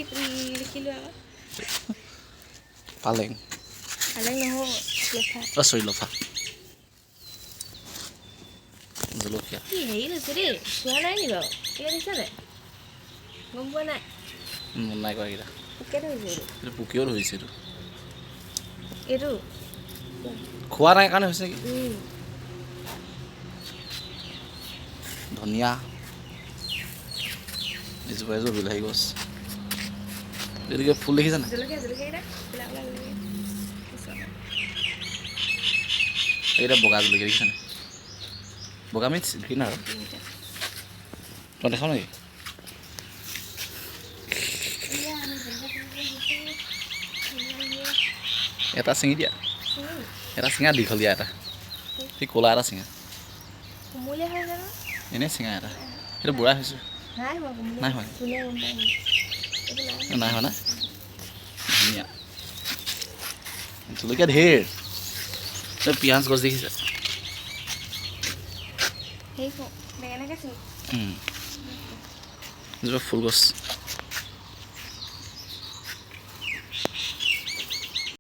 লিখিলোঁ আকৌ পালেং নহয় লফা চৰি লফা জলকীয়া কি হেৰি লৈছে দেই চোৱা নাই নি বাৰু কিয় দিছে নাই গম পোৱা নাই মন নাই কৰা এইকেইটা পোকে ধৰিছে এইটো পোকেও ধৰিছে এইটো খোৱা নাই কাৰণে হৈছে নেকি ধনিয়া এজোপা বিলাহী গছ এইটোকে ফুল দেখিছা নাই এইকেইটা বগা জলকীয়া দেখিছা নাই বগা মিক্স গ্ৰীণ আৰু তই দেখাও নেকি এটা ছিঙি দিয়া এটা ছিঙা দীঘলীয়া এটা সি ক'লা এটা ছিঙা এনেই ছিঙা এটা সেইটো বুঢ়া হৈছোঁ নাই হোৱা নাই হোৱা না ধুনীয়া জলকীয়া ঢেৰ তই পিঁয়াজ গছ দেখিছা এজোপা ফুল গছ